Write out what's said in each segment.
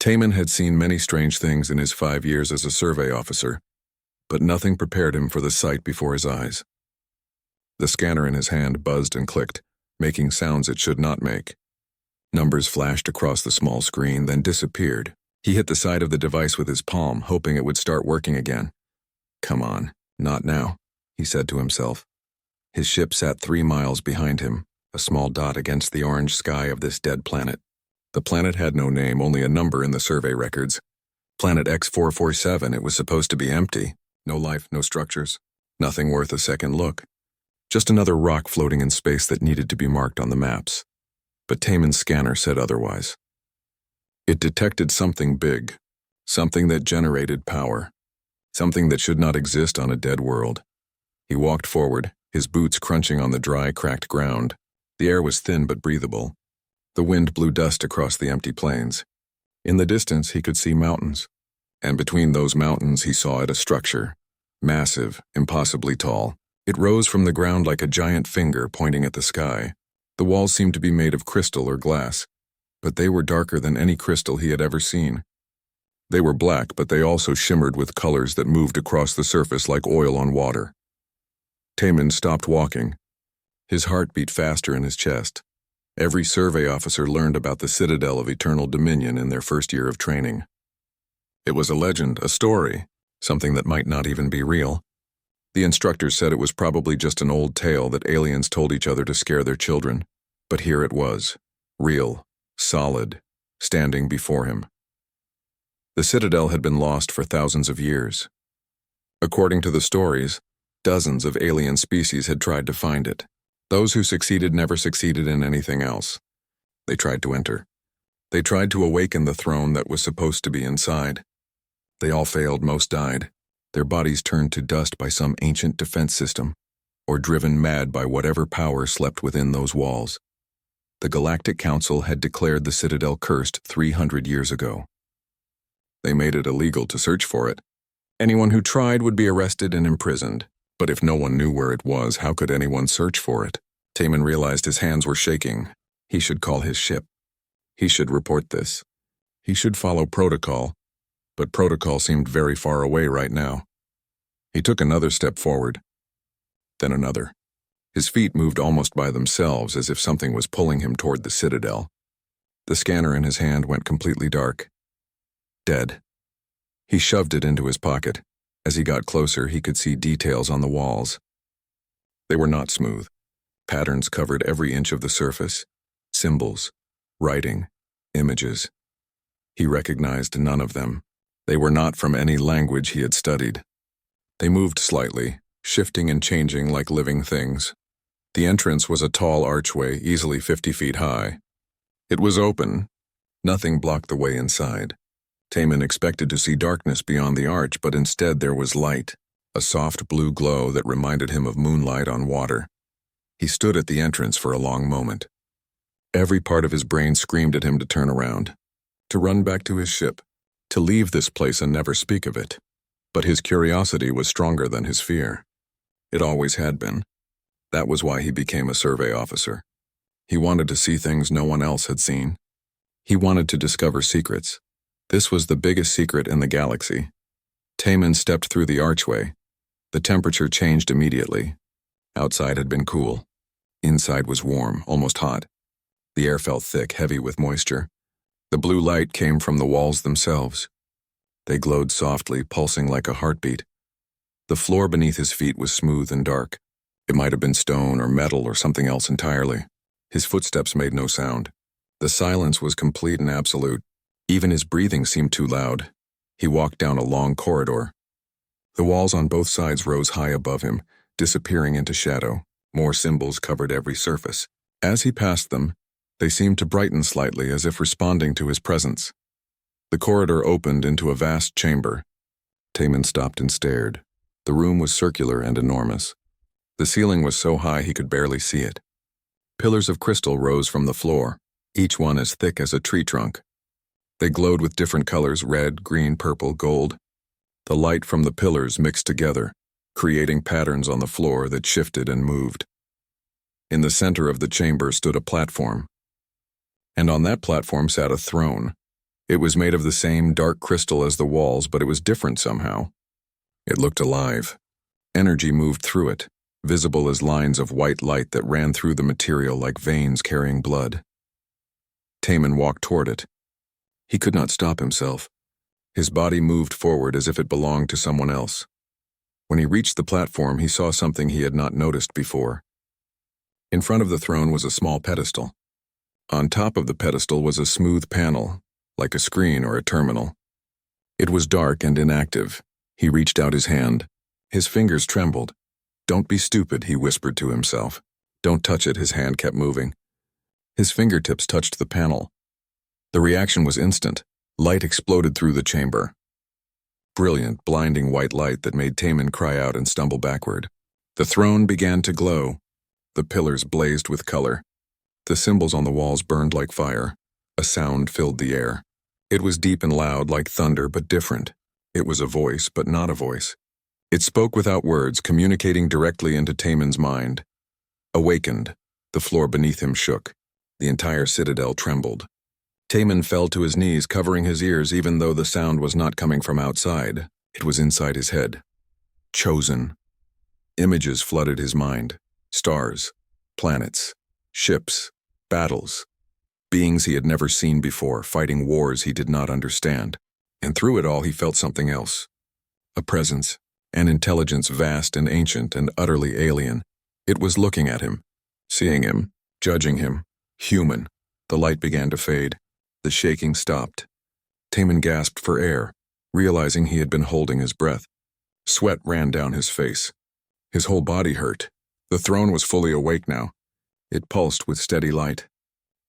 Taman had seen many strange things in his 5 years as a survey officer, but nothing prepared him for the sight before his eyes. The scanner in his hand buzzed and clicked, making sounds it should not make. Numbers flashed across the small screen, then disappeared. He hit the side of the device with his palm, hoping it would start working again. Come on, not now, he said to himself. His ship sat 3 miles behind him, a small dot against the orange sky of this dead planet. The planet had no name, only a number in the survey records. Planet X447, it was supposed to be empty. No life, no structures. Nothing worth a second look. Just another rock floating in space that needed to be marked on the maps. But Taman's scanner said otherwise. It detected something big, something that generated power, something that should not exist on a dead world. He walked forward, his boots crunching on the dry, cracked ground. The air was thin but breathable. The wind blew dust across the empty plains. In the distance, he could see mountains, and between those mountains he saw it a structure, massive, impossibly tall. It rose from the ground like a giant finger pointing at the sky. The walls seemed to be made of crystal or glass, but they were darker than any crystal he had ever seen. They were black, but they also shimmered with colors that moved across the surface like oil on water. Taman stopped walking. His heart beat faster in his chest. Every survey officer learned about the Citadel of Eternal Dominion in their first year of training. It was a legend, a story, something that might not even be real. The instructors said it was probably just an old tale that aliens told each other to scare their children. But here it was, real, solid, standing before him. The Citadel had been lost for thousands of years. According to the stories, dozens of alien species had tried to find it. Those who succeeded never succeeded in anything else. They tried to enter. They tried to awaken the throne that was supposed to be inside. They all failed, most died. Their bodies turned to dust by some ancient defense system, or driven mad by whatever power slept within those walls. The Galactic Council had declared the Citadel cursed 300 years ago. They made it illegal to search for it. Anyone who tried would be arrested and imprisoned. But if no one knew where it was, how could anyone search for it? Taman realized his hands were shaking. He should call his ship. He should report this. He should follow protocol, but protocol seemed very far away right now. He took another step forward, then another. His feet moved almost by themselves, as if something was pulling him toward the Citadel. The scanner in his hand went completely dark. Dead. He shoved it into his pocket. As he got closer, he could see details on the walls. They were not smooth. Patterns covered every inch of the surface. Symbols, writing, images. He recognized none of them. They were not from any language he had studied. They moved slightly, shifting and changing like living things. The entrance was a tall archway, easily 50 feet high. It was open. Nothing blocked the way inside. Taman expected to see darkness beyond the arch, but instead there was light, a soft blue glow that reminded him of moonlight on water. He stood at the entrance for a long moment. Every part of his brain screamed at him to turn around, to run back to his ship, to leave this place and never speak of it. But his curiosity was stronger than his fear. It always had been. That was why he became a survey officer. He wanted to see things no one else had seen. He wanted to discover secrets. This was the biggest secret in the galaxy. Taman stepped through the archway. The temperature changed immediately. Outside had been cool. Inside was warm, almost hot. The air felt thick, heavy with moisture. The blue light came from the walls themselves. They glowed softly, pulsing like a heartbeat. The floor beneath his feet was smooth and dark. It might have been stone or metal or something else entirely. His footsteps made no sound. The silence was complete and absolute. Even his breathing seemed too loud. He walked down a long corridor. The walls on both sides rose high above him, disappearing into shadow. More symbols covered every surface. As he passed them, they seemed to brighten slightly, as if responding to his presence. The corridor opened into a vast chamber. Taman stopped and stared. The room was circular and enormous. The ceiling was so high he could barely see it. Pillars of crystal rose from the floor, each one as thick as a tree trunk. They glowed with different colors: red, green, purple, gold. The light from the pillars mixed together, creating patterns on the floor that shifted and moved. In the center of the chamber stood a platform, and on that platform sat a throne. It was made of the same dark crystal as the walls, but it was different somehow. It looked alive. Energy moved through it, visible as lines of white light that ran through the material like veins carrying blood. Taman walked toward it. He could not stop himself. His body moved forward as if it belonged to someone else. When he reached the platform, he saw something he had not noticed before. In front of the throne was a small pedestal. On top of the pedestal was a smooth panel, like a screen or a terminal. It was dark and inactive. He reached out his hand. His fingers trembled. "Don't be stupid," he whispered to himself. "Don't touch it." His hand kept moving. His fingertips touched the panel. The reaction was instant. Light exploded through the chamber. Brilliant, blinding white light that made Taman cry out and stumble backward. The throne began to glow. The pillars blazed with color. The symbols on the walls burned like fire. A sound filled the air. It was deep and loud like thunder, but different. It was a voice, but not a voice. It spoke without words, communicating directly into Taman's mind. Awakened, the floor beneath him shook. The entire citadel trembled. Taman fell to his knees, covering his ears, even though the sound was not coming from outside. It was inside his head. Chosen. Images flooded his mind. Stars, planets, ships, battles. Beings he had never seen before, fighting wars he did not understand. And through it all he felt something else. A presence, an intelligence vast and ancient and utterly alien. It was looking at him, seeing him, judging him, human. The light began to fade. The shaking stopped. Taman gasped for air, realizing he had been holding his breath. Sweat ran down his face. His whole body hurt. The throne was fully awake now. It pulsed with steady light.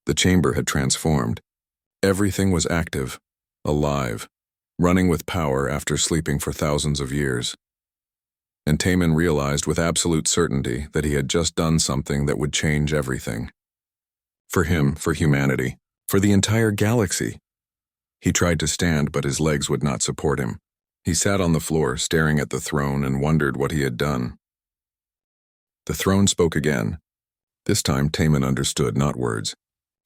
The chamber had transformed. Everything was active, alive, running with power after sleeping for thousands of years. And Taman realized with absolute certainty that he had just done something that would change everything. For him, for humanity, for the entire galaxy. He tried to stand, but his legs would not support him. He sat on the floor, staring at the throne, and wondered what he had done. The throne spoke again. This time Taman understood, not words.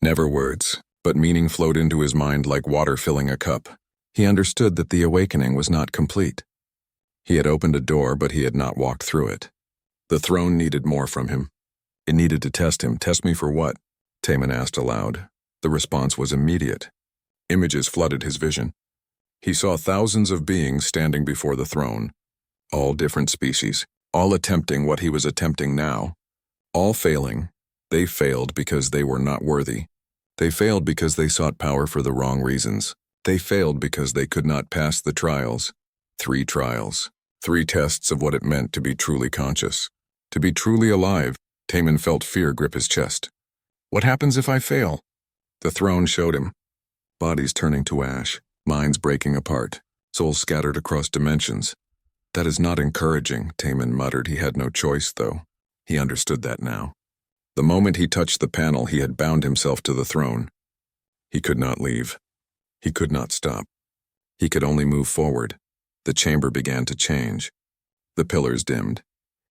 Never words, but meaning flowed into his mind like water filling a cup. He understood that the awakening was not complete. He had opened a door, but he had not walked through it. The throne needed more from him. It needed to test him. "Test me for what?" Taman asked aloud. The response was immediate. Images flooded his vision. He saw thousands of beings standing before the throne, all different species, all attempting what he was attempting now, all failing. They failed because they were not worthy. They failed because they sought power for the wrong reasons. They failed because they could not pass the trials. 3 trials. 3 tests of what it meant to be truly conscious. To be truly alive. Taman felt fear grip his chest. What happens if I fail? The throne showed him. Bodies turning to ash, minds breaking apart, souls scattered across dimensions. That is not encouraging, Taman muttered. He had no choice, though. He understood that now. The moment he touched the panel, he had bound himself to the throne. He could not leave. He could not stop. He could only move forward. The chamber began to change. The pillars dimmed.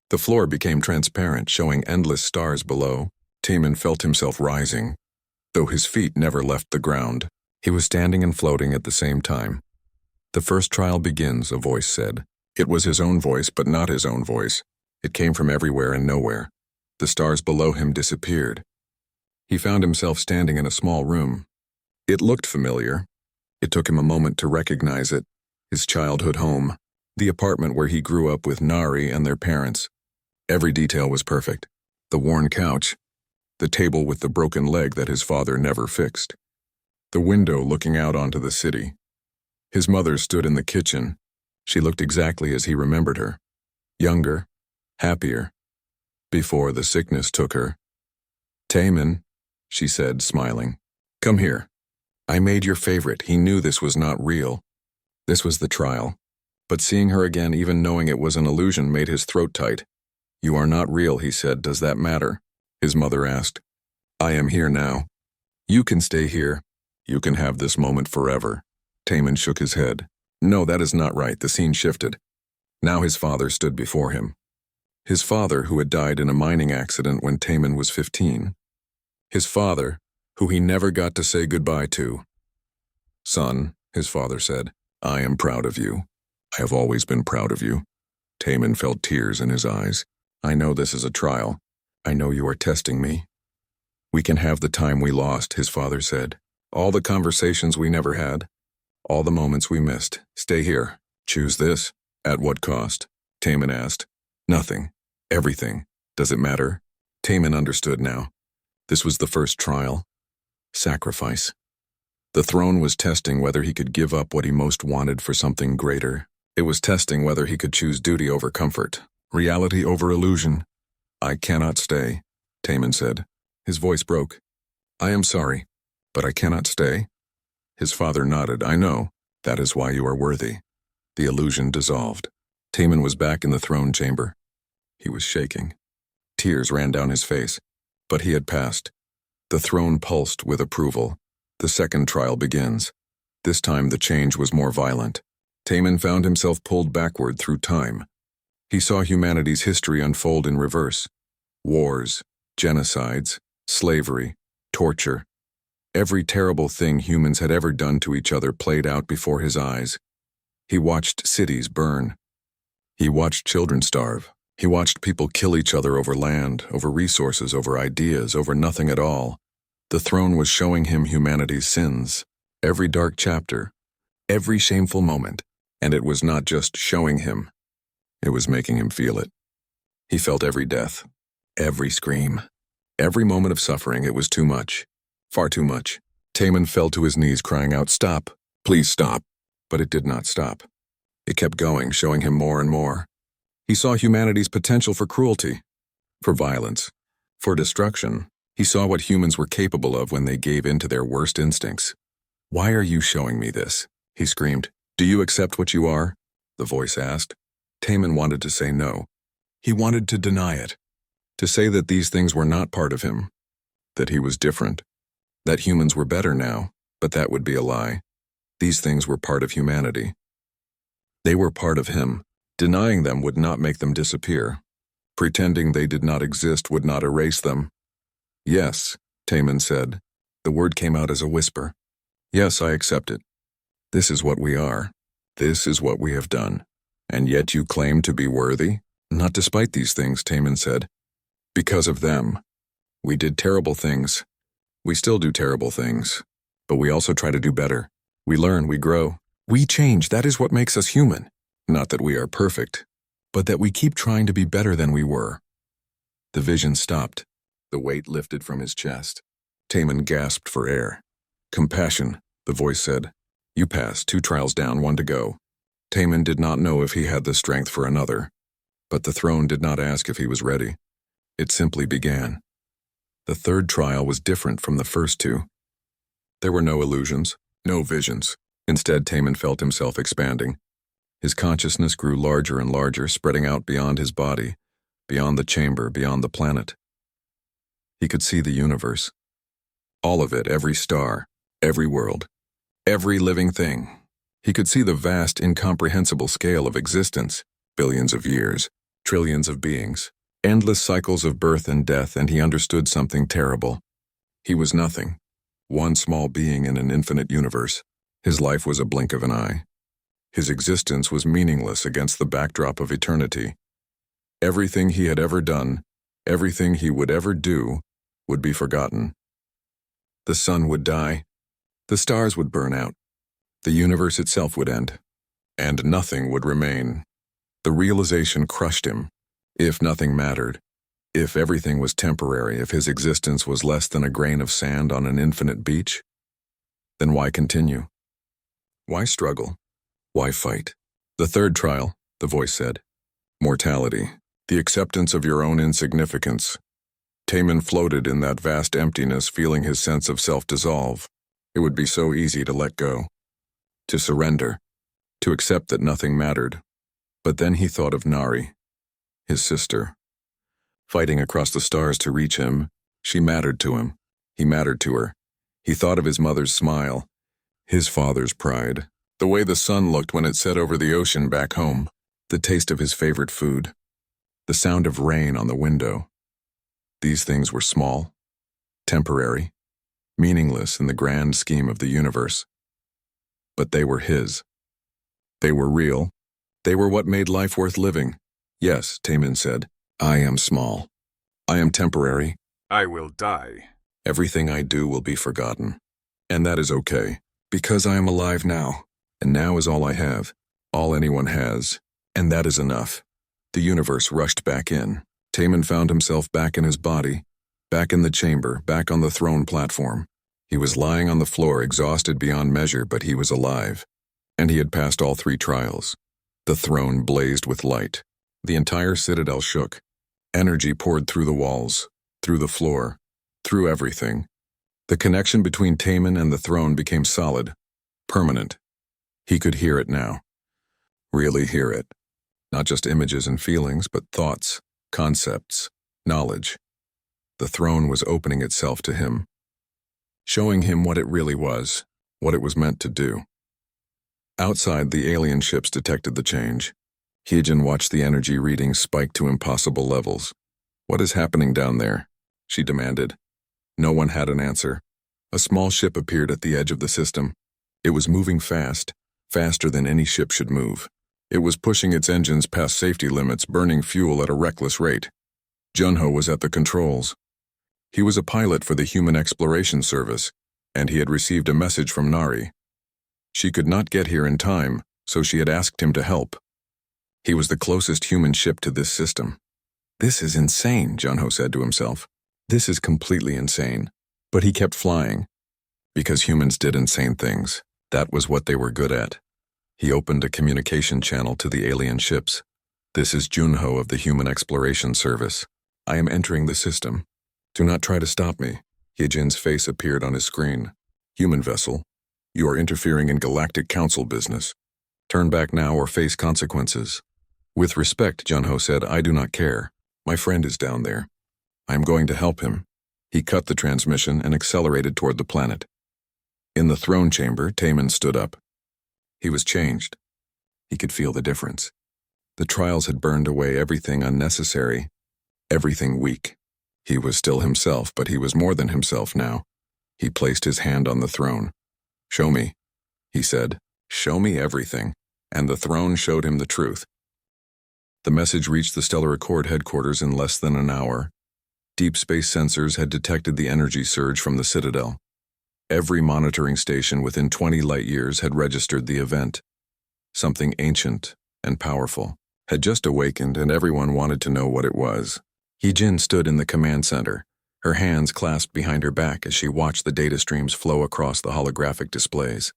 The floor became transparent, showing endless stars below. Taman felt himself rising. Though his feet never left the ground, he was standing and floating at the same time. "The first trial begins," a voice said. It was his own voice, but not his own voice. It came from everywhere and nowhere. The stars below him disappeared. He found himself standing in a small room. It looked familiar. It took him a moment to recognize it. His childhood home. The apartment where he grew up with Nari and their parents. Every detail was perfect. The worn couch. The table with the broken leg that his father never fixed. The window looking out onto the city. His mother stood in the kitchen. She looked exactly as he remembered her. Younger. Happier. Before the sickness took her. "Taman," she said, smiling. "Come here. I made your favorite." He knew this was not real. This was the trial. But seeing her again, even knowing it was an illusion, made his throat tight. "You are not real," he said. "Does that matter?" His mother asked. "I am here now. You can stay here. You can have this moment forever." Taman shook his head. No, that is not right. The scene shifted. Now his father stood before him. His father, who had died in a mining accident when Taman was 15. His father, who he never got to say goodbye to. Son, his father said, I am proud of you. I have always been proud of you. Taman felt tears in his eyes. I know this is a trial. I know you are testing me. We can have the time we lost, his father said. All the conversations we never had. All the moments we missed. Stay here. Choose this. At what cost? Taman asked. Nothing. Everything. Does it matter? Taman understood now. This was the first trial. Sacrifice. The throne was testing whether he could give up what he most wanted for something greater. It was testing whether he could choose duty over comfort, reality over illusion. I cannot stay, Taman said. His voice broke. I am sorry, but I cannot stay. His father nodded. I know. That is why you are worthy. The illusion dissolved. Taman was back in the throne chamber. He was shaking. Tears ran down his face, but he had passed. The throne pulsed with approval. The second trial begins. This time the change was more violent. Taman found himself pulled backward through time. He saw humanity's history unfold in reverse. Wars, genocides, slavery, torture. Every terrible thing humans had ever done to each other played out before his eyes. He watched cities burn. He watched children starve. He watched people kill each other over land, over resources, over ideas, over nothing at all. The throne was showing him humanity's sins, every dark chapter, every shameful moment, and it was not just showing him. It was making him feel it. He felt every death, every scream, every moment of suffering. It was too much, far too much. Taman fell to his knees crying out, "Stop, please stop." But it did not stop. It kept going, showing him more and more. He saw humanity's potential for cruelty, for violence, for destruction. He saw what humans were capable of when they gave in to their worst instincts. Why are you showing me this? He screamed. Do you accept what you are? The voice asked. Taman wanted to say no. He wanted to deny it, to say that these things were not part of him, that he was different, that humans were better now, but that would be a lie. These things were part of humanity. They were part of him. Denying them would not make them disappear. Pretending they did not exist would not erase them. Yes, Taman said. The word came out as a whisper. Yes, I accept it. This is what we are. This is what we have done. And yet you claim to be worthy? Not despite these things, Taman said. Because of them. We did terrible things. We still do terrible things. But we also try to do better. We learn, we grow. We change. That is what makes us human. Not that we are perfect, but that we keep trying to be better than we were. The vision stopped. The weight lifted from his chest. Taman gasped for air. Compassion, the voice said. You passed, 2 trials down, 1 to go. Taman did not know if he had the strength for another, but the throne did not ask if he was ready. It simply began. The third trial was different from the first 2. There were no illusions, no visions. Instead, Taman felt himself expanding. His consciousness grew larger and larger, spreading out beyond his body, beyond the chamber, beyond the planet. He could see the universe. All of it, every star, every world, every living thing. He could see the vast, incomprehensible scale of existence, billions of years, trillions of beings, endless cycles of birth and death, and he understood something terrible. He was nothing, one small being in an infinite universe. His life was a blink of an eye. His existence was meaningless against the backdrop of eternity. Everything he had ever done, everything he would ever do, would be forgotten. The sun would die. The stars would burn out. The universe itself would end. And nothing would remain. The realization crushed him. If nothing mattered, if everything was temporary, if his existence was less than a grain of sand on an infinite beach, then why continue? Why struggle? Why fight? The third trial, the voice said. Mortality, the acceptance of your own insignificance. Taman floated in that vast emptiness, feeling his sense of self dissolve. It would be so easy to let go, to surrender, to accept that nothing mattered. But then he thought of Nari, his sister. Fighting across the stars to reach him, she mattered to him. He mattered to her. He thought of his mother's smile, his father's pride, the way the sun looked when it set over the ocean back home, the taste of his favorite food, the sound of rain on the window. These things were small, temporary, meaningless in the grand scheme of the universe. but they were his. They were real. They were what made life worth living. Yes, Taman said, I am small. I am temporary. I will die. Everything I do will be forgotten. And that is okay, because I am alive now, and now is all I have, all anyone has, and that is enough. The universe rushed back in. Taman found himself back in his body, back in the chamber, back on the throne platform. He was lying on the floor, exhausted beyond measure, but he was alive. And he had passed all 3 trials. The throne blazed with light. The entire citadel shook. Energy poured through the walls, through the floor, through everything. The connection between Taman and the throne became solid, permanent. He could hear it now. Really hear it. Not just images and feelings, but thoughts, concepts, knowledge. The throne was opening itself to him, showing him what it really was, what it was meant to do. Outside, the alien ships detected the change. Hyejin watched the energy readings spike to impossible levels. What is happening down there? She demanded. No one had an answer. A small ship appeared at the edge of the system. It was moving fast, faster than any ship should move. It was pushing its engines past safety limits, burning fuel at a reckless rate. Junho was at the controls. He was a pilot for the Human Exploration Service, and he had received a message from Nari. She could not get here in time, so she had asked him to help. He was the closest human ship to this system. This is insane, Junho said to himself. This is completely insane. But he kept flying. Because humans did insane things. That was what they were good at. He opened a communication channel to the alien ships. This is Junho of the Human Exploration Service. I am entering the system. Do not try to stop me. Hyejin's face appeared on his screen. Human vessel, you are interfering in Galactic Council business. Turn back now or face consequences. With respect, Junho said, I do not care. My friend is down there. I am going to help him. He cut the transmission and accelerated toward the planet. In the throne chamber, Taman stood up. He was changed. He could feel the difference. The trials had burned away everything unnecessary, everything weak. He was still himself, but he was more than himself now. He placed his hand on the throne. Show me, he said. Show me everything. And the throne showed him the truth. The message reached the Stellar Accord headquarters in less than an hour. Deep space sensors had detected the energy surge from the Citadel. Every monitoring station within 20 light-years had registered the event. Something ancient and powerful had just awakened, and everyone wanted to know what it was. Hyejin stood in the command center, her hands clasped behind her back as she watched the data streams flow across the holographic displays.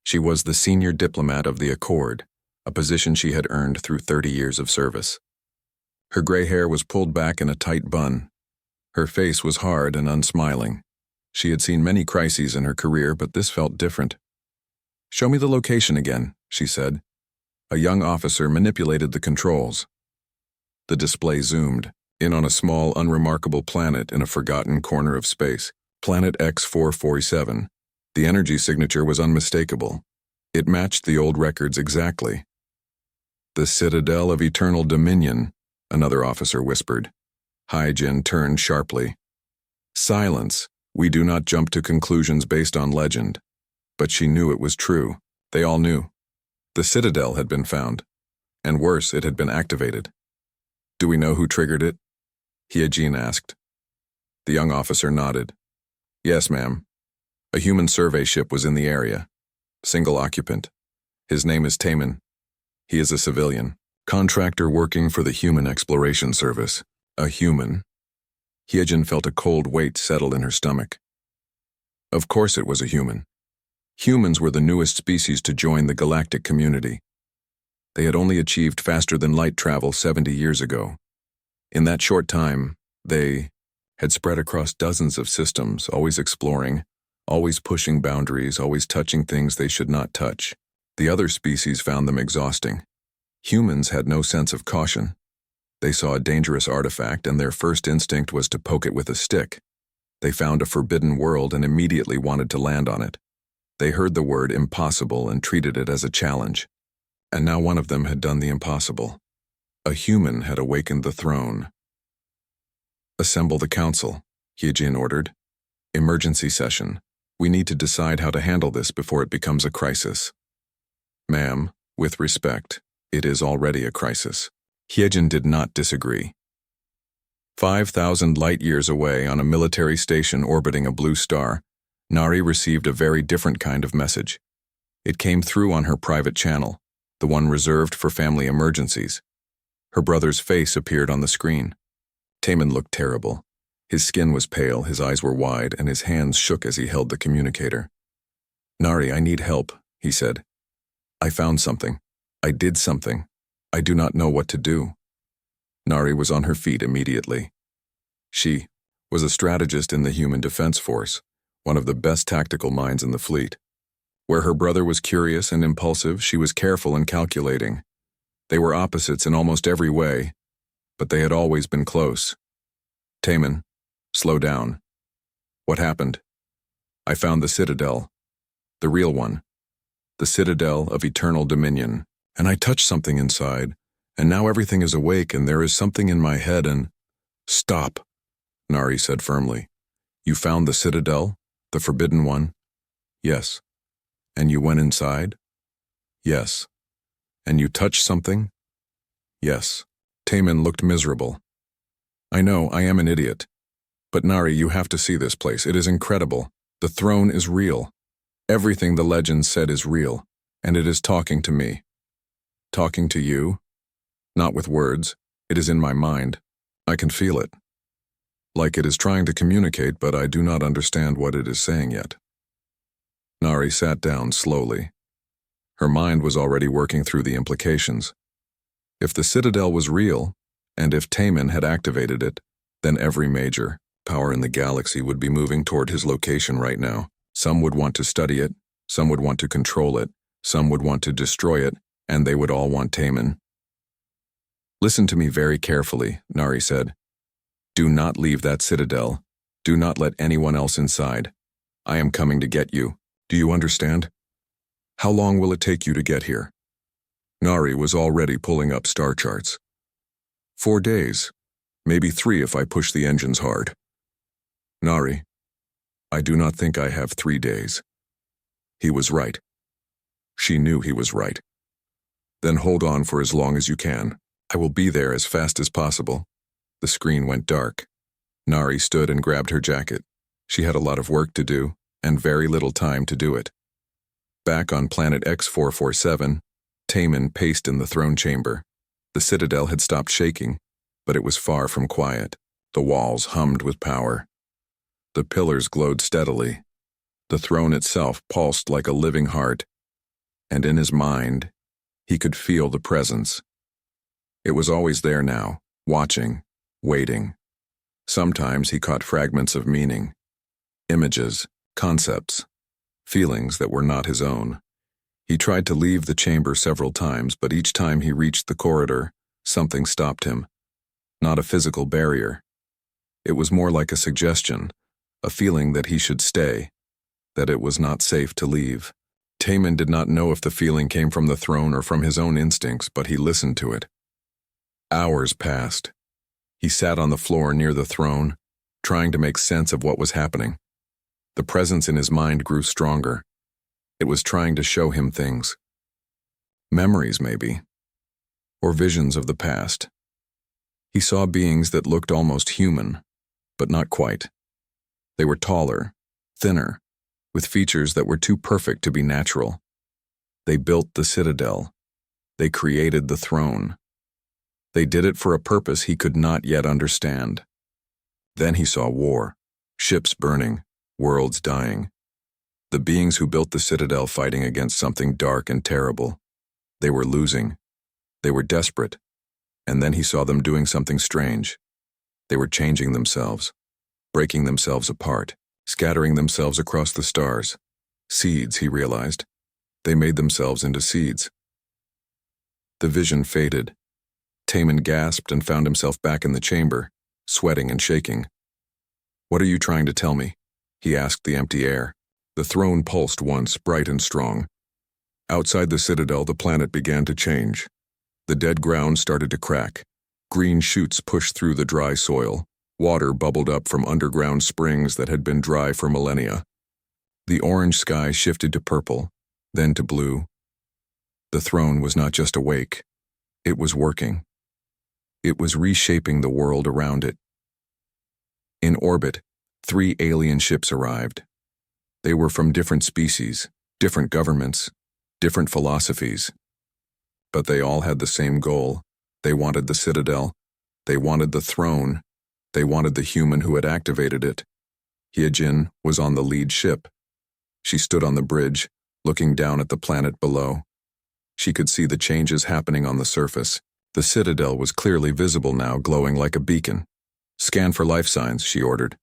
She was the senior diplomat of the Accord, a position she had earned through 30 years of service. Her gray hair was pulled back in a tight bun. Her face was hard and unsmiling. She had seen many crises in her career, but this felt different. Show me the location again, she said. A young officer manipulated the controls. The display zoomed in on a small, unremarkable planet in a forgotten corner of space, Planet X447. The energy signature was unmistakable. It matched the old records exactly. The Citadel of Eternal Dominion, another officer whispered. Hyejin turned sharply. Silence. We do not jump to conclusions based on legend. But she knew it was true. They all knew. The Citadel had been found. And worse, it had been activated. Do we know who triggered it? Hyejin asked. The young officer nodded. Yes, ma'am. A human survey ship was in the area. Single occupant. His name is Taman. He is a civilian. Contractor working for the Human Exploration Service. A human. Hyejin felt a cold weight settle in her stomach. Of course it was a human. Humans were the newest species to join the galactic community. They had only achieved faster-than-light travel 70 years ago. In that short time, they had spread across dozens of systems, always exploring, always pushing boundaries, always touching things they should not touch. The other species found them exhausting. Humans had no sense of caution. They saw a dangerous artifact, and their first instinct was to poke it with a stick. They found a forbidden world and immediately wanted to land on it. They heard the word impossible and treated it as a challenge. And now one of them had done the impossible. A human had awakened the throne. Assemble the council, Hyejin ordered. Emergency session. We need to decide how to handle this before it becomes a crisis. Ma'am, with respect, it is already a crisis. Hyejin did not disagree. 5,000 light-years away on a military station orbiting a blue star, Nari received a very different kind of message. It came through on her private channel, the one reserved for family emergencies. Her brother's face appeared on the screen. Taemin looked terrible. His skin was pale, his eyes were wide, and his hands shook as he held the communicator. "Nari, I need help," he said. "I found something. I did something. I do not know what to do." Nari was on her feet immediately. She was a strategist in the Human Defense Force, one of the best tactical minds in the fleet. Where her brother was curious and impulsive, she was careful and calculating. They were opposites in almost every way, but they had always been close. "Taemin, slow down. What happened?" "I found the Citadel. The real one. The Citadel of Eternal Dominion. And I touched something inside, and now everything is awake and there is something in my head and—" "Stop," Nari said firmly. "You found the Citadel? The Forbidden One?" "Yes." "And you went inside?" "Yes." "And you touched something?" "Yes." Taemin looked miserable. "I know, I am an idiot. But Nari, you have to see this place. It is incredible. The throne is real. Everything the legend said is real, and it is talking to me." "Talking to you?" "Not with words. It is in my mind. I can feel it. Like it is trying to communicate, but I do not understand what it is saying yet." Nari sat down slowly. Her mind was already working through the implications. If the Citadel was real, and if Taemin had activated it, then every major power in the galaxy would be moving toward his location right now. Some would want to study it, some would want to control it, some would want to destroy it, and they would all want Taemin. "Listen to me very carefully," Nari said. "Do not leave that Citadel. Do not let anyone else inside. I am coming to get you. Do you understand? How long will it take you to get here?" Nari was already pulling up star charts. 4 days. Maybe 3 if I push the engines hard." "Nari, I do not think I have 3 days." He was right. She knew he was right. "Then hold on for as long as you can. I will be there as fast as possible." The screen went dark. Nari stood and grabbed her jacket. She had a lot of work to do, and very little time to do it. Back on planet X447, Taemin paced in the throne chamber. The Citadel had stopped shaking, but it was far from quiet. The walls hummed with power. The pillars glowed steadily. The throne itself pulsed like a living heart, and in his mind, he could feel the presence. It was always there now, watching, waiting. Sometimes he caught fragments of meaning, images, concepts, feelings that were not his own. He tried to leave the chamber several times, but each time he reached the corridor, something stopped him. Not a physical barrier. It was more like a suggestion, a feeling that he should stay, that it was not safe to leave. Taemin did not know if the feeling came from the throne or from his own instincts, but he listened to it. Hours passed. He sat on the floor near the throne, trying to make sense of what was happening. The presence in his mind grew stronger. It was trying to show him things. Memories, maybe. Or visions of the past. He saw beings that looked almost human, but not quite. They were taller, thinner, with features that were too perfect to be natural. They built the Citadel. They created the throne. They did it for a purpose he could not yet understand. Then he saw war, ships burning, worlds dying. The beings who built the Citadel fighting against something dark and terrible. They were losing. They were desperate. And then he saw them doing something strange. They were changing themselves, breaking themselves apart, scattering themselves across the stars. Seeds, he realized. They made themselves into seeds. The vision faded. Taemin gasped and found himself back in the chamber, sweating and shaking. "What are you trying to tell me?" he asked the empty air. The throne pulsed once, bright and strong. Outside the Citadel, the planet began to change. The dead ground started to crack. Green shoots pushed through the dry soil. Water bubbled up from underground springs that had been dry for millennia. The orange sky shifted to purple, then to blue. The throne was not just awake. It was working. It was reshaping the world around it. In orbit, 3 alien ships arrived. They were from different species, different governments, different philosophies. But they all had the same goal. They wanted the Citadel. They wanted the throne. They wanted the human who had activated it. Hyejin was on the lead ship. She stood on the bridge, looking down at the planet below. She could see the changes happening on the surface. The Citadel was clearly visible now, glowing like a beacon. "Scan for life signs," she ordered.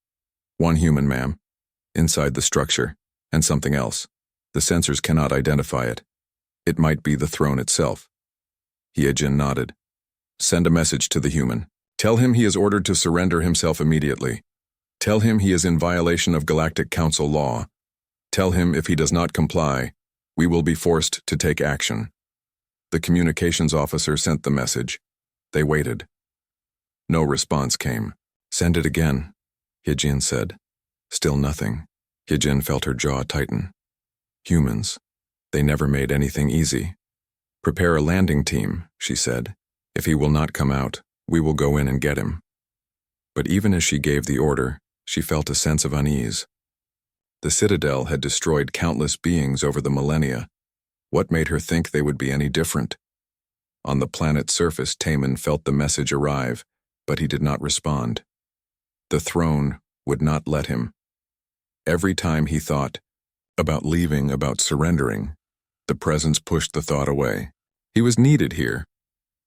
"1 human, ma'am. Inside the structure, and something else. The sensors cannot identify it. It might be the throne itself." Hyejin nodded. "Send a message to the human. Tell him he is ordered to surrender himself immediately. Tell him he is in violation of Galactic Council law. Tell him if he does not comply, we will be forced to take action." The communications officer sent the message. They waited. No response came. "Send it again," Hyejin said. Still nothing. Hyejin felt her jaw tighten. Humans. They never made anything easy. "Prepare a landing team," she said. "If he will not come out, we will go in and get him." But even as she gave the order, she felt a sense of unease. The Citadel had destroyed countless beings over the millennia. What made her think they would be any different? On the planet's surface, Taman felt the message arrive, but he did not respond. The throne would not let him. Every time he thought about leaving, about surrendering, the presence pushed the thought away. He was needed here.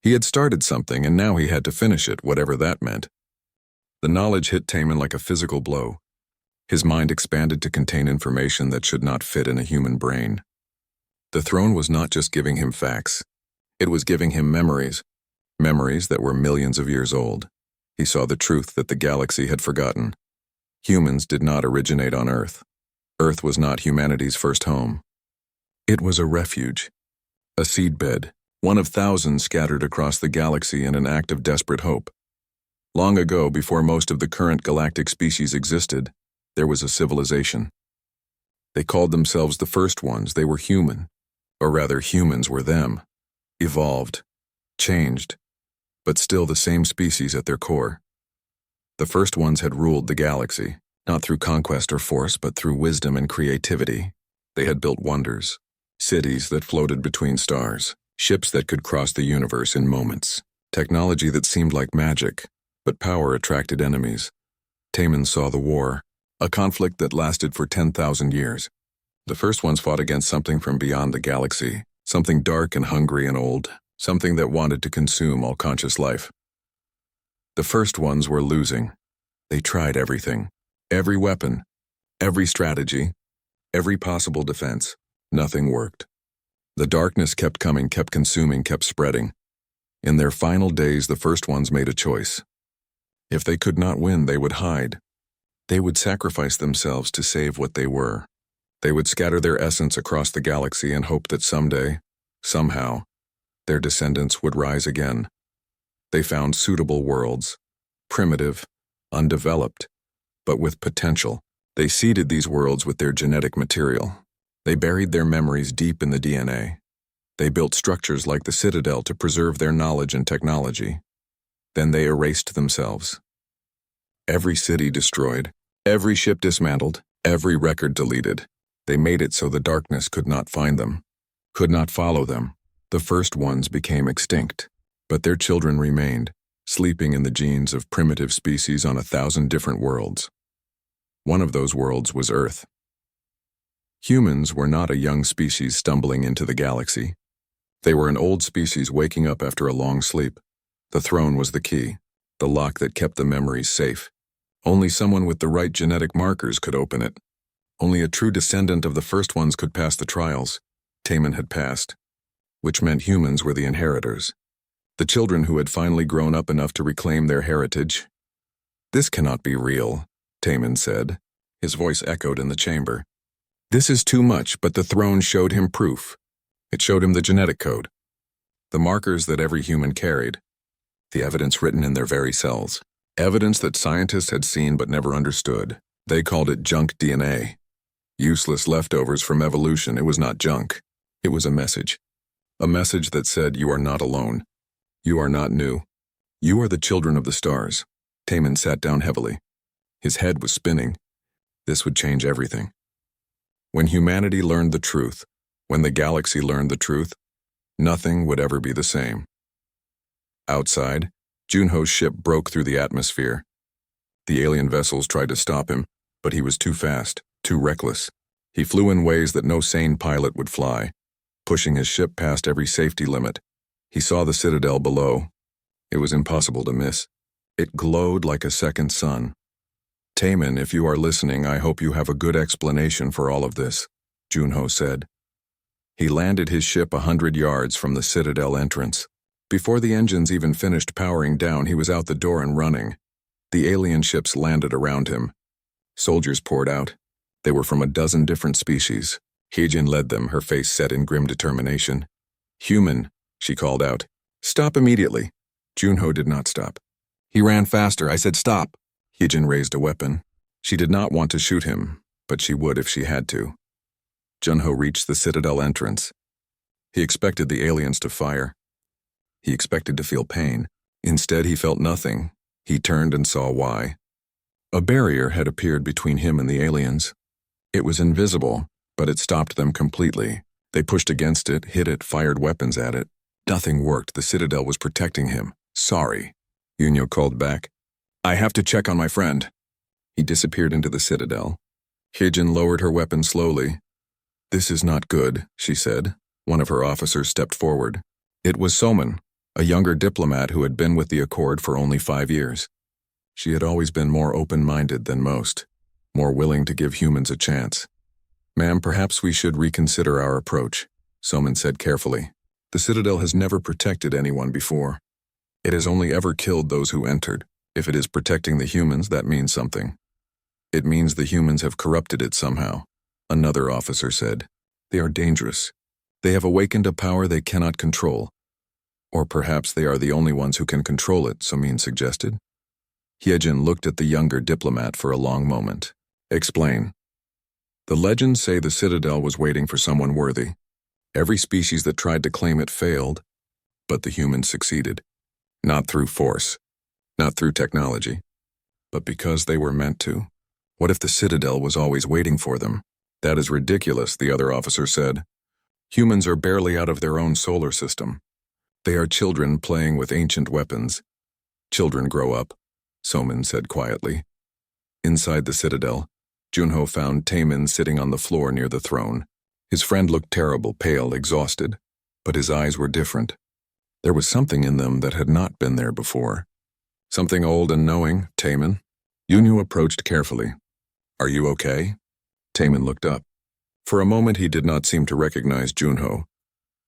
He had started something, and now he had to finish it, whatever that meant. The knowledge hit Taman like a physical blow. His mind expanded to contain information that should not fit in a human brain. The throne was not just giving him facts. It was giving him memories. Memories that were millions of years old. He saw the truth that the galaxy had forgotten. Humans did not originate on Earth. Earth was not humanity's first home. It was a refuge, a seedbed, one of thousands scattered across the galaxy in an act of desperate hope. Long ago, before most of the current galactic species existed, there was a civilization. They called themselves the first ones. They were human, or rather humans were them, evolved, changed, but still the same species at their core. The first ones had ruled the galaxy, not through conquest or force, but through wisdom and creativity. They had built wonders, cities that floated between stars, ships that could cross the universe in moments, technology that seemed like magic, but power attracted enemies. Taman saw the war, a conflict that lasted for 10,000 years. The first ones fought against something from beyond the galaxy, something dark and hungry and old, something that wanted to consume all conscious life. The first ones were losing. They tried everything, every weapon, every strategy, every possible defense. Nothing worked. The darkness kept coming, kept consuming, kept spreading. In their final days, the first ones made a choice. If they could not win, they would hide. They would sacrifice themselves to save what they were. They would scatter their essence across the galaxy and hope that someday, somehow, their descendants would rise again. They found suitable worlds, primitive, undeveloped, but with potential. They seeded these worlds with their genetic material. They buried their memories deep in the DNA. They built structures like the Citadel to preserve their knowledge and technology. Then they erased themselves. Every city destroyed, every ship dismantled, every record deleted. They made it so the darkness could not find them, could not follow them. The first ones became extinct, but their children remained, sleeping in the genes of primitive species on 1,000 different worlds. One of those worlds was Earth. Humans were not a young species stumbling into the galaxy. They were an old species waking up after a long sleep. The throne was the key, the lock that kept the memories safe. Only someone with the right genetic markers could open it. Only a true descendant of the first ones could pass the trials. Taman had passed, which meant humans were the inheritors, the children who had finally grown up enough to reclaim their heritage. "This cannot be real," Taman said. His voice echoed in the chamber. "This is too much," but the throne showed him proof. It showed him the genetic code, the markers that every human carried, the evidence written in their very cells, evidence that scientists had seen but never understood. They called it junk DNA. Useless leftovers from evolution. It was not junk. It was a message. A message that said, you are not alone. You are not new. You are the children of the stars. Taman sat down heavily. His head was spinning. This would change everything. When humanity learned the truth, when the galaxy learned the truth, nothing would ever be the same. Outside, Junho's ship broke through the atmosphere. The alien vessels tried to stop him, but he was too fast, too reckless. He flew in ways that no sane pilot would fly, pushing his ship past every safety limit. He saw the citadel below. It was impossible to miss. It glowed like a second sun. Taman, if you are listening, I hope you have a good explanation for all of this, Junho said. He landed his ship 100 yards from the citadel entrance. Before the engines even finished powering down, he was out the door and running. The alien ships landed around him. Soldiers poured out. They were from a dozen different species. Heijin led them, her face set in grim determination. Human, she called out. Stop immediately. Junho did not stop. He ran faster. I said stop. Heijin raised a weapon. She did not want to shoot him, but she would if she had to. Junho reached the citadel entrance. He expected the aliens to fire. He expected to feel pain. Instead, he felt nothing. He turned and saw why. A barrier had appeared between him and the aliens. It was invisible, but it stopped them completely. They pushed against it, hit it, fired weapons at it. Nothing worked. The citadel was protecting him. Sorry, Yunyo called back. I have to check on my friend. He disappeared into the citadel. Heijin lowered her weapon slowly. This is not good, she said. One of her officers stepped forward. It was Soman, a younger diplomat who had been with the Accord for only 5 years. She had always been more open-minded than most, more willing to give humans a chance. Ma'am, perhaps we should reconsider our approach, Soman said carefully. The Citadel has never protected anyone before. It has only ever killed those who entered. If it is protecting the humans, that means something. It means the humans have corrupted it somehow, another officer said. They are dangerous. They have awakened a power they cannot control. Or perhaps they are the only ones who can control it, Somin suggested. Hyejin looked at the younger diplomat for a long moment. Explain. The legends say the Citadel was waiting for someone worthy. Every species that tried to claim it failed, but the humans succeeded. Not through force, not through technology, but because they were meant to. What if the Citadel was always waiting for them? That is ridiculous, the other officer said. Humans are barely out of their own solar system. They are children playing with ancient weapons. Children grow up, Somin said quietly. Inside the Citadel, Junho found Taemin sitting on the floor near the throne. His friend looked terrible, pale, exhausted, but his eyes were different. There was something in them that had not been there before. Something old and knowing, Taemin. Junho approached carefully. Are you okay? Taemin looked up. For a moment he did not seem to recognize Junho.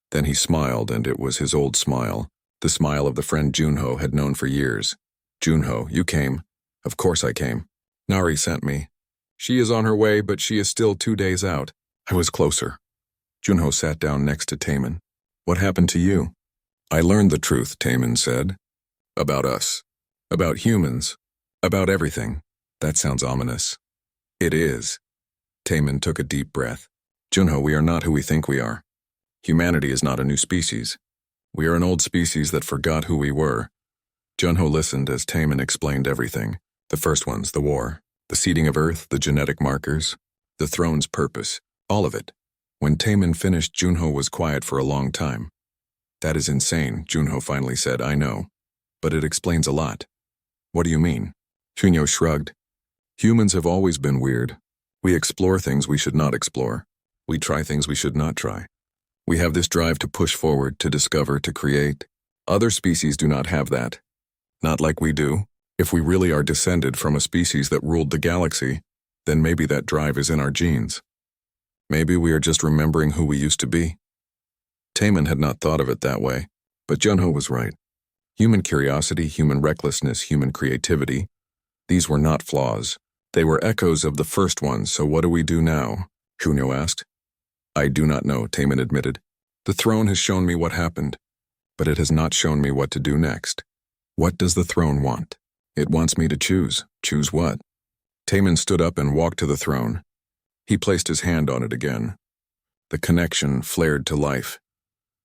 Then he smiled, and it was his old smile, the smile of the friend Junho had known for years. Junho, you came. Of course I came. Nari sent me. She is on her way, but she is still 2 days out. I was closer. Junho sat down next to Taemin. What happened to you? I learned the truth, Taemin said. About us. About humans. About everything. That sounds ominous. It is. Taemin took a deep breath. Junho, we are not who we think we are. Humanity is not a new species. We are an old species that forgot who we were. Junho listened as Taemin explained everything. The first ones, the war, the seeding of Earth, the genetic markers, the throne's purpose, all of it. When Taemin finished, Junho was quiet for a long time. That is insane, Junho finally said, I know. But it explains a lot. What do you mean? Junho shrugged. Humans have always been weird. We explore things we should not explore. We try things we should not try. We have this drive to push forward, to discover, to create. Other species do not have that. Not like we do. If we really are descended from a species that ruled the galaxy, then maybe that drive is in our genes. Maybe we are just remembering who we used to be. Taemin had not thought of it that way, but Junho was right. Human curiosity, human recklessness, human creativity, these were not flaws. They were echoes of the first ones, so what do we do now? Junho asked. I do not know, Taemin admitted. The throne has shown me what happened, but it has not shown me what to do next. What does the throne want? It wants me to choose. Choose what? Taemin stood up and walked to the throne. He placed his hand on it again. The connection flared to life.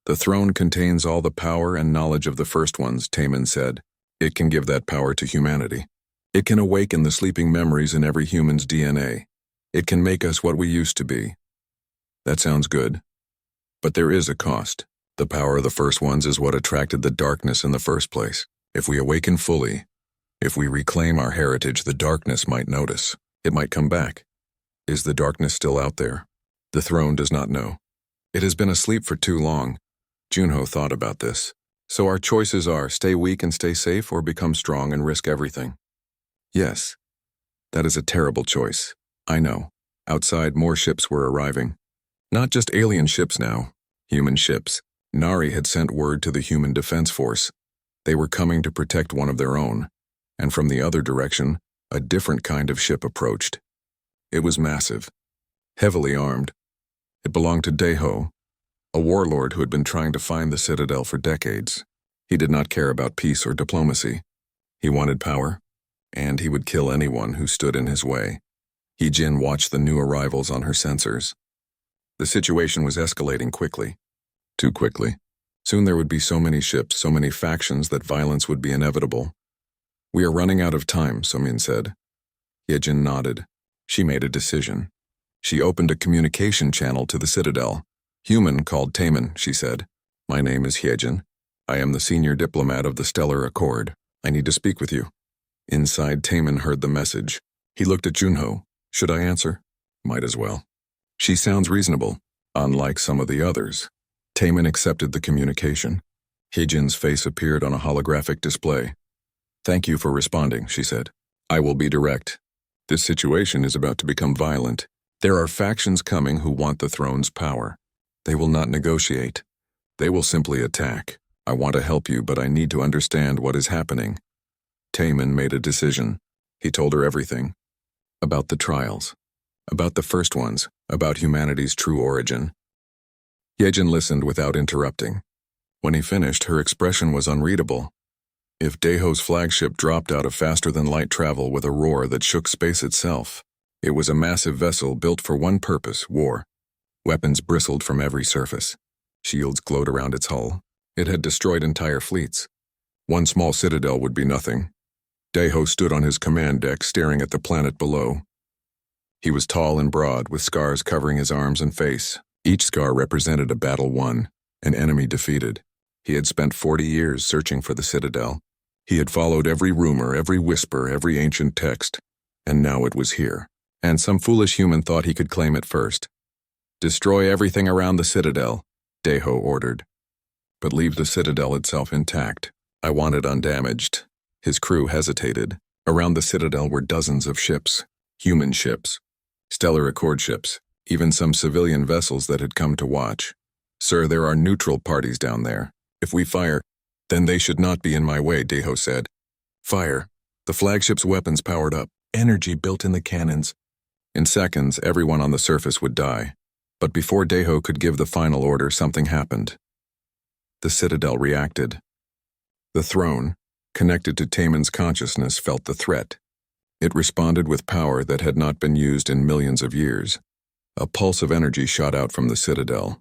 The throne contains all the power and knowledge of the first ones, Taman said. It can give that power to humanity. It can awaken the sleeping memories in every human's DNA. It can make us what we used to be. That sounds good. But there is a cost. The power of the first ones is what attracted the darkness in the first place. If we awaken fully, if we reclaim our heritage, the darkness might notice. It might come back. Is the darkness still out there? The throne does not know. It has been asleep for too long. Junho thought about this. So our choices are stay weak and stay safe or become strong and risk everything. Yes. That is a terrible choice. I know. Outside, more ships were arriving. Not just alien ships now. Human ships. Nari had sent word to the Human Defense Force. They were coming to protect one of their own. And from the other direction, a different kind of ship approached. It was massive. Heavily armed. It belonged to Deho, a warlord who had been trying to find the Citadel for decades. He did not care about peace or diplomacy. He wanted power, and he would kill anyone who stood in his way. Heejin watched the new arrivals on her sensors. The situation was escalating quickly. Too quickly. Soon there would be so many ships, so many factions that violence would be inevitable. We are running out of time, Somin said. Heejin nodded. She made a decision. She opened a communication channel to the Citadel. Human called Taman, she said. My name is Heejin. I am the senior diplomat of the Stellar Accord. I need to speak with you. Inside, Taman heard the message. He looked at Junho. Should I answer? Might as well. She sounds reasonable, unlike some of the others. Taman accepted the communication. Heejin's face appeared on a holographic display. Thank you for responding, she said. I will be direct. This situation is about to become violent. There are factions coming who want the throne's power. They will not negotiate. They will simply attack. I want to help you, but I need to understand what is happening. Taman made a decision. He told her everything. About the trials. About the first ones. About humanity's true origin. Heejin listened without interrupting. When he finished, her expression was unreadable. If Deho's flagship dropped out of faster-than-light travel with a roar that shook space itself, it was a massive vessel built for one purpose, war. Weapons bristled from every surface. Shields glowed around its hull. It had destroyed entire fleets. One small citadel would be nothing. Deho stood on his command deck staring at the planet below. He was tall and broad, with scars covering his arms and face. Each scar represented a battle won, an enemy defeated. He had spent 40 years searching for the Citadel. He had followed every rumor, every whisper, every ancient text, and now it was here. And some foolish human thought he could claim it first. Destroy everything around the Citadel, Deho ordered. But leave the Citadel itself intact. I want it undamaged. His crew hesitated. Around the Citadel were dozens of ships. Human ships. Stellar Accord ships. Even some civilian vessels that had come to watch. Sir, there are neutral parties down there. If we fire, then they should not be in my way, Deho said. Fire. The flagship's weapons powered up. Energy built in the cannons. In seconds, everyone on the surface would die. But before Deho could give the final order, something happened. The Citadel reacted. The throne, connected to Taman's consciousness, felt the threat. It responded with power that had not been used in millions of years. A pulse of energy shot out from the Citadel.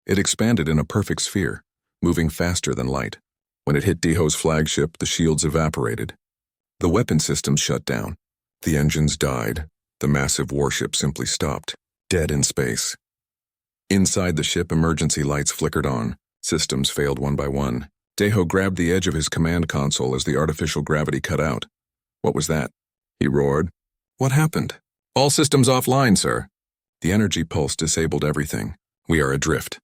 It expanded in a perfect sphere, moving faster than light. When it hit Deho's flagship, the shields evaporated. The weapon systems shut down. The engines died. The massive warship simply stopped, dead in space. Inside the ship, emergency lights flickered on. Systems failed one by one. Deho grabbed the edge of his command console as the artificial gravity cut out. What was that? He roared. What happened? All systems offline, sir. The energy pulse disabled everything. We are adrift.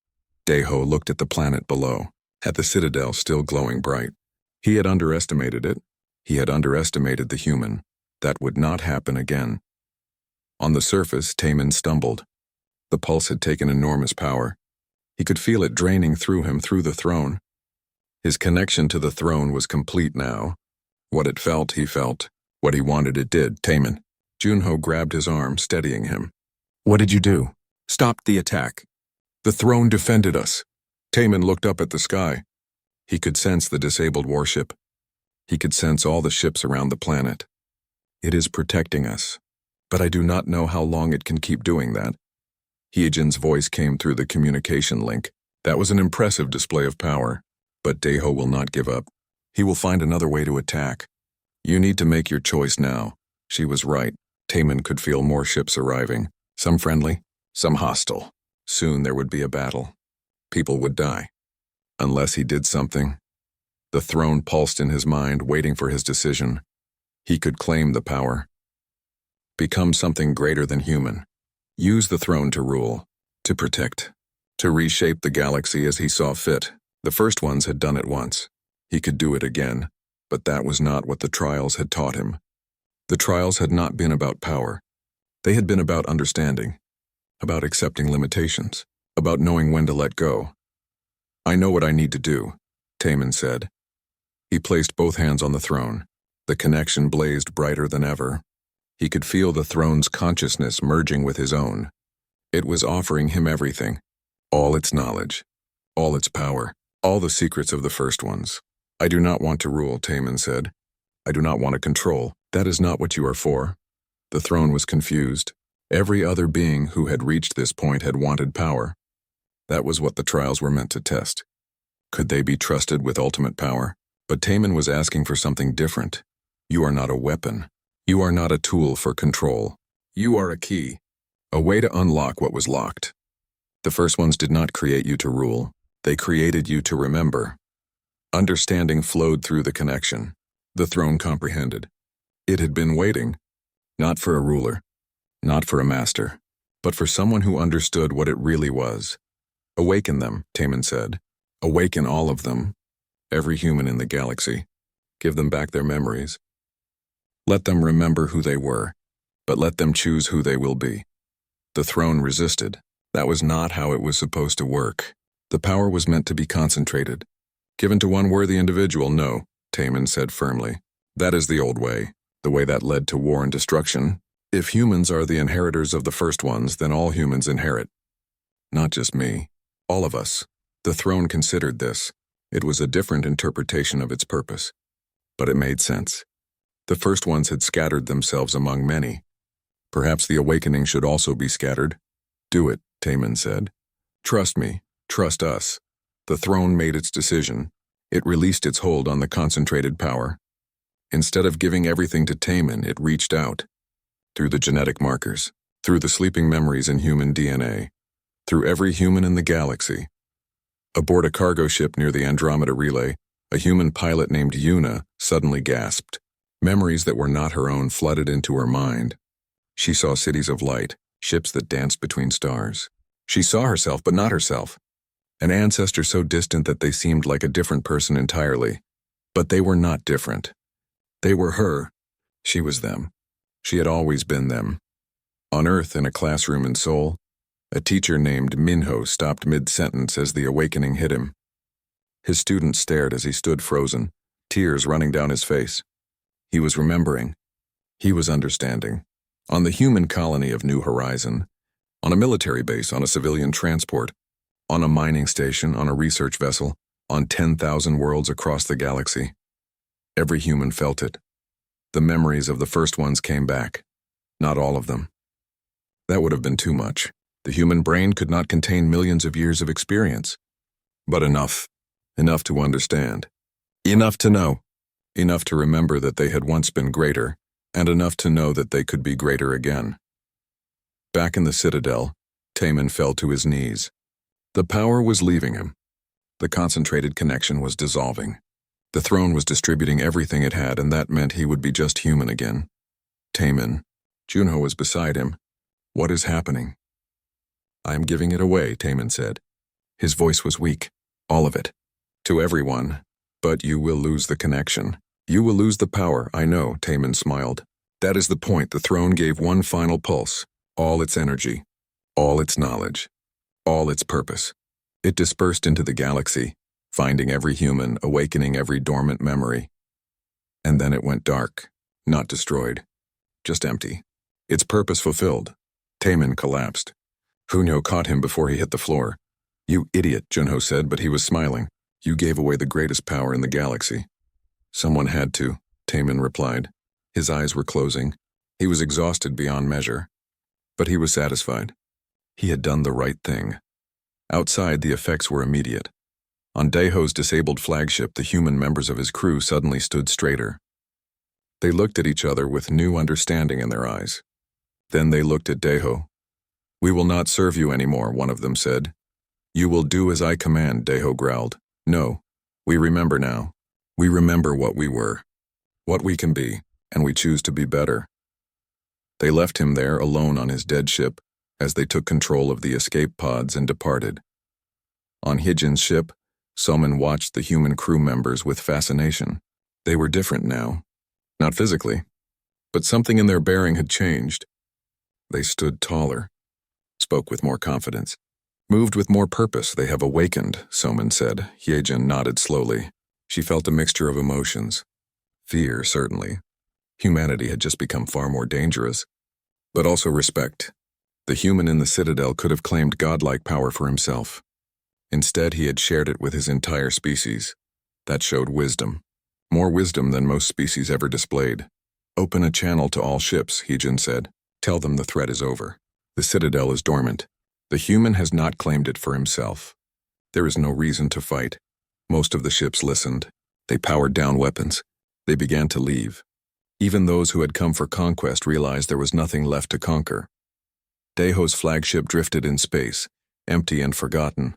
Deho looked at the planet below, at the Citadel still glowing bright. He had underestimated it. He had underestimated the human. That would not happen again. On the surface, Taman stumbled. The pulse had taken enormous power. He could feel it draining through him, through the throne. His connection to the throne was complete now. What it felt, he felt. What he wanted, it did. Taman. Junho grabbed his arm, steadying him. What did you do? Stopped the attack. The throne defended us. Taman looked up at the sky. He could sense the disabled warship. He could sense all the ships around the planet. It is protecting us. But I do not know how long it can keep doing that. Hyejin's voice came through the communication link. That was an impressive display of power. But Daeho will not give up. He will find another way to attack. You need to make your choice now. She was right. Taemin could feel more ships arriving. Some friendly, some hostile. Soon there would be a battle. People would die. Unless he did something. The throne pulsed in his mind, waiting for his decision. He could claim the power. Become something greater than human. Use the throne to rule, to protect, to reshape the galaxy as he saw fit. The first ones had done it once. He could do it again, but that was not what the trials had taught him. The trials had not been about power. They had been about understanding, about accepting limitations, about knowing when to let go. I know what I need to do, Taemin said. He placed both hands on the throne. The connection blazed brighter than ever. He could feel the throne's consciousness merging with his own. It was offering him everything, all its knowledge, all its power, all the secrets of the first ones. I do not want to rule, Taemin said. I do not want to control. That is not what you are for. The throne was confused. Every other being who had reached this point had wanted power. That was what the trials were meant to test. Could they be trusted with ultimate power? But Taemin was asking for something different. You are not a weapon. You are not a tool for control. You are a key, a way to unlock what was locked. The first ones did not create you to rule. They created you to remember. Understanding flowed through the connection. The throne comprehended. It had been waiting, not for a ruler, not for a master, but for someone who understood what it really was. Awaken them, Taemin said. Awaken all of them. Every human in the galaxy. Give them back their memories. Let them remember who they were, but let them choose who they will be. The throne resisted. That was not how it was supposed to work. The power was meant to be concentrated. Given to one worthy individual, no, Taemin said firmly. That is the old way, the way that led to war and destruction. If humans are the inheritors of the first ones, then all humans inherit. Not just me. All of us. The throne considered this. It was a different interpretation of its purpose. But it made sense. The first ones had scattered themselves among many. Perhaps the awakening should also be scattered. Do it, Taemin said. Trust me. Trust us. The throne made its decision. It released its hold on the concentrated power. Instead of giving everything to Taemin, it reached out. Through the genetic markers, through the sleeping memories in human DNA, through every human in the galaxy. Aboard a cargo ship near the Andromeda Relay, a human pilot named Yuna suddenly gasped. Memories that were not her own flooded into her mind. She saw cities of light, ships that danced between stars. She saw herself, but not herself. An ancestor so distant that they seemed like a different person entirely. But they were not different. They were her. She was them. She had always been them. On Earth, in a classroom in Seoul, a teacher named Minho stopped mid-sentence as the awakening hit him. His students stared as he stood frozen, tears running down his face. He was remembering. He was understanding. On the human colony of New Horizon, on a military base, on a civilian transport, on a mining station, on a research vessel, on 10,000 worlds across the galaxy. Every human felt it. The memories of the first ones came back. Not all of them. That would have been too much. The human brain could not contain millions of years of experience. But enough. Enough to understand. Enough to know. Enough to remember that they had once been greater, and enough to know that they could be greater again. Back in the Citadel, Taemin fell to his knees. The power was leaving him. The concentrated connection was dissolving. The throne was distributing everything it had, and that meant he would be just human again. Taemin. Junho was beside him. What is happening? I am giving it away, Taemin said. His voice was weak. All of it. To everyone. But you will lose the connection. You will lose the power, I know, Taemin smiled. That is the point. The throne gave one final pulse. All its energy. All its knowledge. All its purpose. It dispersed into the galaxy, finding every human, awakening every dormant memory. And then it went dark. Not destroyed. Just empty. Its purpose fulfilled. Taemin collapsed. Hunyo caught him before he hit the floor. You idiot, Junho said, but he was smiling. You gave away the greatest power in the galaxy. Someone had to, Taemin replied. His eyes were closing. He was exhausted beyond measure, but he was satisfied. He had done the right thing. Outside, the effects were immediate. On Daho's disabled flagship, the human members of his crew suddenly stood straighter. They looked at each other with new understanding in their eyes. Then they looked at Daho. "We will not serve you anymore," one of them said. "You will do as I command," Daho growled. "No, we remember now. We remember what we were, what we can be, and we choose to be better." They left him there alone on his dead ship as they took control of the escape pods and departed. On Higgins' ship, Soman watched the human crew members with fascination. They were different now. Not physically, but something in their bearing had changed. They stood taller, spoke with more confidence, moved with more purpose. "They have awakened," Soman said. Hyejin nodded slowly. She felt a mixture of emotions. Fear, certainly. Humanity had just become far more dangerous. But also respect. The human in the Citadel could have claimed godlike power for himself. Instead, he had shared it with his entire species. That showed wisdom. More wisdom than most species ever displayed. "Open a channel to all ships," Hyejin said. "Tell them the threat is over. The Citadel is dormant. The human has not claimed it for himself. There is no reason to fight." Most of the ships listened. They powered down weapons. They began to leave. Even those who had come for conquest realized there was nothing left to conquer. Daho's flagship drifted in space, empty and forgotten.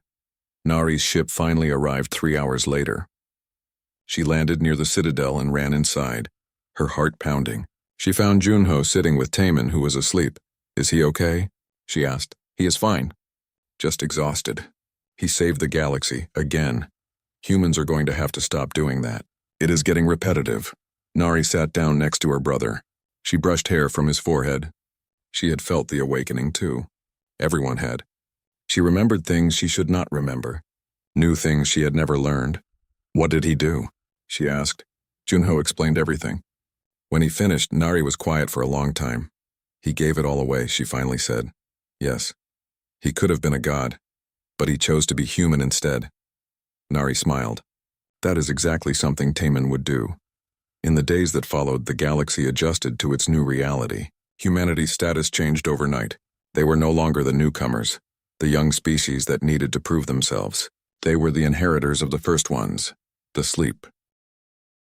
Nari's ship finally arrived 3 hours later. She landed near the Citadel and ran inside, her heart pounding. She found Junho sitting with Taemin, who was asleep. "Is he okay?" she asked. "He is fine. Just exhausted. He saved the galaxy, again. Humans are going to have to stop doing that. It is getting repetitive." Nari sat down next to her brother. She brushed hair from his forehead. She had felt the awakening, too. Everyone had. She remembered things she should not remember. New things she had never learned. "What did he do?" she asked. Junho explained everything. When he finished, Nari was quiet for a long time. "He gave it all away," she finally said. "Yes. He could have been a god, but he chose to be human instead." Nari smiled. "That is exactly something Taemin would do." In the days that followed, the galaxy adjusted to its new reality. Humanity's status changed overnight. They were no longer the newcomers, the young species that needed to prove themselves. They were the inheritors of the first ones, the sleep.